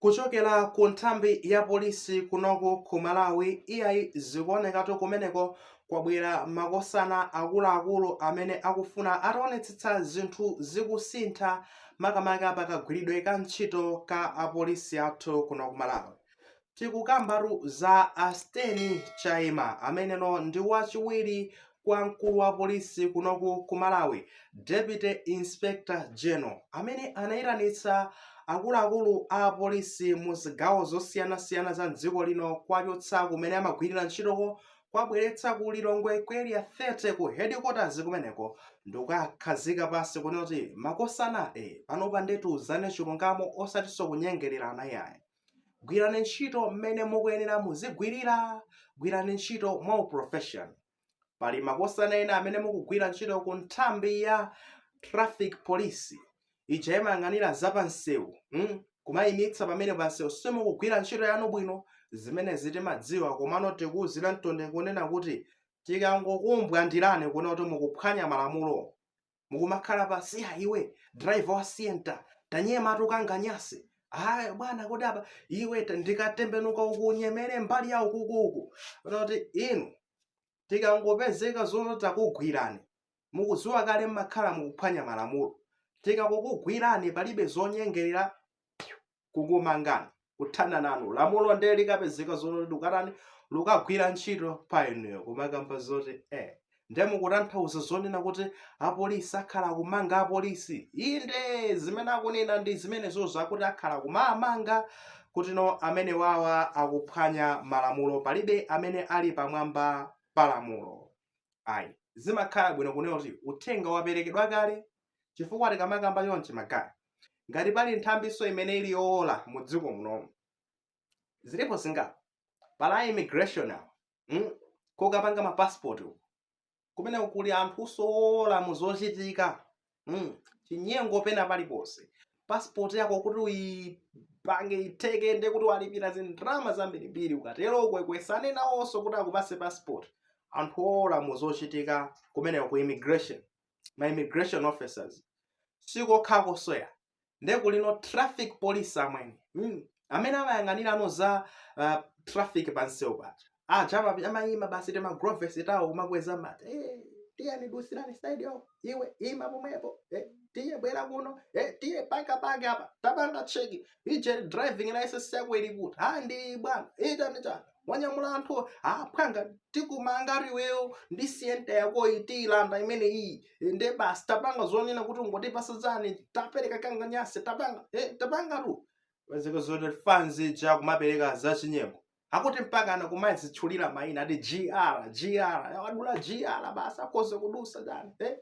Kuchokera ku nthambi ya polisi kunoku ku Malawi, iyayi zikuonekatu kumeneko kwabwera makosana akuluakulu amene akufuna ataonetsetsa zinthu zikusintha makamaka pakagwiridwe ka ntchito ka apolisi athu kuno ku Malawi. Tikukambatu za Steny Chaima ameneno ndi wachiwiri kwa mkulu wa polisi kunoku ku Malawi, Deputy Inspector General, amene anayitanitsa akuluakulu a polisi mu zigawo zosiyanasiyana za dziko lino kwachotsa kumene amagwirira ntchitoko kwabweretsa ku Lilongwe ku area 30 ku headquarters kumeneko ndikukakhazika pansi kuti makosana panopa ndetu zane chilungamo osatinso kunyengererana yayi. Gwirani ntchito mmene mukuyenera muzigwirira, gwirani ntchito mwa profession. Pali makosana ena amene mukugwira ntchito ku nthambi ya traffic police ija imayang'anira zapansewu, kumayimitsa pamene pansewu simukugwira ntchito yanu bwino. Zimene timadziwa komano tikuwuzira mtonde kunena kuti tikangokumbwandirani kuona kuti mukuphwanya malamulo, mukumakhala pasi iwe driver wa sienta tanyema tukanganyase bwana kuti apa iwe ndikatembenuka ukunyemere mbali ya ukukuku kuti inu tikangopezeka zono takugwirani mukudziwa kale mmakhala mukuphwanya malamulo. Tikakugwirani palibe zonyengerera kukumangani kuthana nanu lamulo ndiye likapezeka zono lukatani lukagwira ntchito pa inuyo kumakamba zoti ndiye mukutanthauza zonena kuti apolisi akhala kumanga apolisi. Inde zimene akunena ndi zimenezo zakuti akhala kumamanga kuti no amene wawa akuphwanya malamulo, palibe amene ali pamwamba pa lamulo. Zimakhala bwino kunena kuti uthenga waperekedwa kale, chifukwa tikamakamba chonchi magaya ngati pali nthambiso imene ili yoola mu dziko muno zilipo zingapo. Pala immigration awo kokapanga mapassport kumene kuli anthu osowola muzochitika chinyengo pena paliponse. Passport yako kuti uyipange itheke ndi kuti walipira zindrama zambirimbiri, ukatero kwesane nawonso kuti akupase passport. Anthu owola muzochitika kumene ku immigration, ma immigration officers sikokha soya ndiye kulino traffic police amene amene amayang'anirano za traffic pansewu paja amayima basi temagroves tawo kumakweza mati tiyeni dusirani side yo iwe ima pomwepo tiye bwera kuno tiye paka apa tapanga cheki ije driving license yako ili kuti ndi bwana ndicha wanyamula anthu phwanga tikumanga riweyo ndi sienta yako itilanda imene iyi nde basi tapanga zonena kuti ngotipasa zani tapereka kanganyase tapanga tu waziko zote fanzi ja kumapereka za chinyengo akuti mpaka ana kumazitchulira mayina ati GR wadula GR basi akoze kudusa jani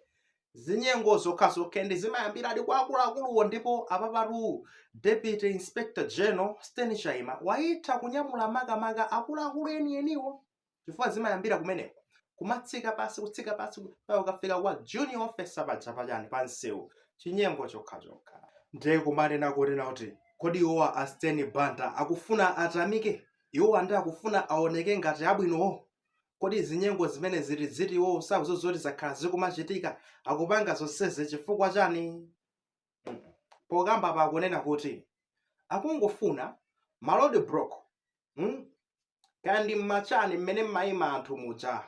zinyengo zokhazo kendi zimayambira adi kwa akuluakuluwo. Ndipo apapatu Deputy Inspector General Steny Chaima waitha kunyamula makamaka akuluakulu enieniwo, chifukwa zimayambira kumeneko kumatsika pasi kutsika pasi ukafika kwa junior officer pajapajani pansewu chinyengo chokhachokha. Ndiye kumanena kunena kuti kodi iwowa a Steny Banda akufuna atamike, iwowa ndi akufuna aoneke ngati abwinowo. Kodi zinyengo zimene ziti iwowo sakuzo zoti zakhala zikumachitika akupanga zonsezi chifukwa chani? Pokamba pakunena kuti akungofuna malodi block kandi mmachani mmene mmayima anthu muja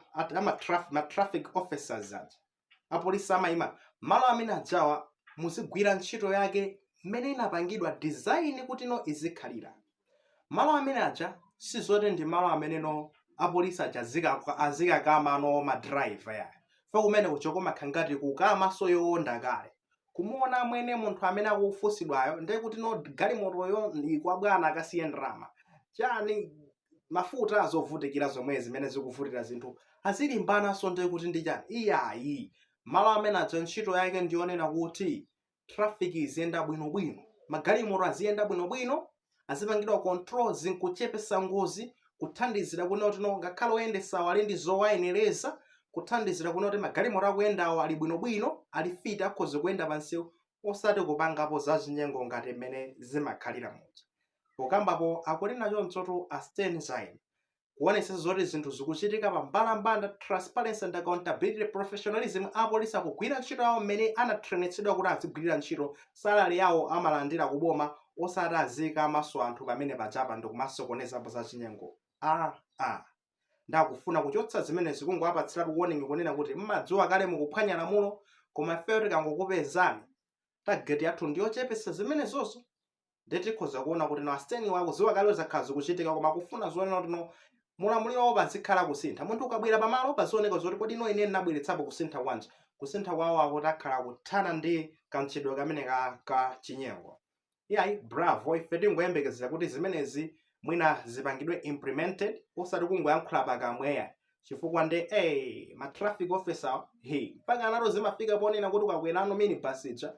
ma traffic officers aja apolisi amayima malo amene ajawa muzigwira ntchito yake mmene inapangidwa design kuti no izikhalira. Malo amene aja sizoti ndi malo amene no apolisi azikakama no madriver ya fa kumene kuchokoma khangati kukamaso yowonda kale kumuona mwene munthu amene akufusidwayo ndiye kuti no galimotoyo ikwabwana akasiye ndrama chani mafuta azovutikira zomwe zimene zikuvutira zinthu azilimbanaso ndiye kuti ndi chani iyayi. Malo amene aja ntchito yake ndionena kuti traffic iziyenda bwinobwino, magalimoto aziyenda bwinobwino, azipangidwa controls nkuchepesa ngozi, kuthandizira kuno kuti ngakhale oyendesa ali ndi zowayenereza, kuthandizira kuno kuti magalimoto akuyendawo ali bwinobwino, ali fit akhoza kuyenda pansewu osati kupangapo za chinyengo ngati mmene zimakhalira muja. Pokambapo akunena chonchotu a Steny Chaima kuonesa zoti zinthu zikuchitika pa mbalambanda, transparency and accountability, professionalism. Apolisi akugwira ntchito yawo mmene anatrainitsidwa kuti azigwirira ntchito, salary yawo amalandira kuboma osati azika maso anthu pamene pajapa ndikumasokonezapo za chinyengo. Ndakufuna kuchotsa zimene zikungowapatsiratu warning kunena kuti mmadziwa kale mukuphwanya lamulo, koma ifeyo tikangokupezani tageti yathu ndiyochepesa zimenezozo. Ndeti tikhoza kuona kuti asteni wako ziwa kale zakhala zikuchitika, koma kufuna zonena kuti mulamuliro pazikhala kusintha. Munthu ukabwera pamalo pazioneka zoti kodi ino ine ndinabweretsapo kusintha kwanji. Kusintha kwawo akuti akhala kuthana ndi kantchedwe kamene ka chinyengo. Iyayi bravo, ife tingoyembekezera kuti zimenezi mwina zipangidwe implemented, osati kungoyankhula pakamweya, chifukwa ndi ma traffic officer mpaka nato zimafika ponena kuti ukakwerano minibus ija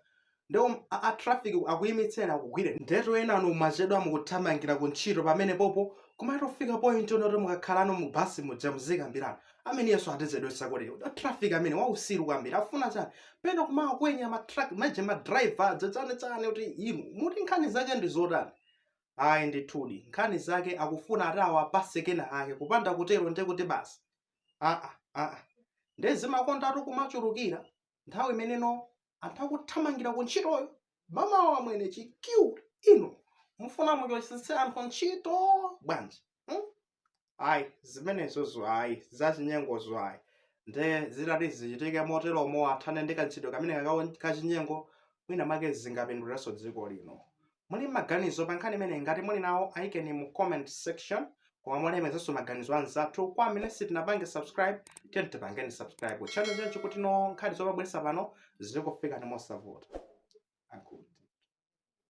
ndio a traffic akuyimitsena kugwire. Ndeto enanu machedwa mukuthamangira kuntchito pamene popo kumatofika point onoti mukakhalano mu basi muja muzikambirana. Amene yeso atezedwesa kuti traffic amene wausiru kwambiri afuna chani peno kumakwenya ma truck maje ma driver dzadzane kuti inu muti nkhani zake ndi zotani. Ayi ndithudi nkhani zake akufuna atawa pasekena ake kupanda kutero nde kuti basi ndezimakonda atu kumachulukira nthawi imeneno anthu akuthamangira kuntchitoyo mamawa mwene chikiu ino mufuna muchosese anthu ntchito bwanji. Ayi zimenezozo ayi zachinyengozo ayi nde zitati zichitike moteromo athane ndi kantchito kamene kachinyengo mwina make zingapinduliranso dziko lino. Muli maganizo pa nkhani imene ngati muli nawo ayikeni mu comment section, koma mulemezanso maganizo anzathu. Kwa amene sitinapange subscribe tiyeni tipangeni subscribe channel chanchi kuti nkhani zomabweresa pano zikufika ndi mosavuta.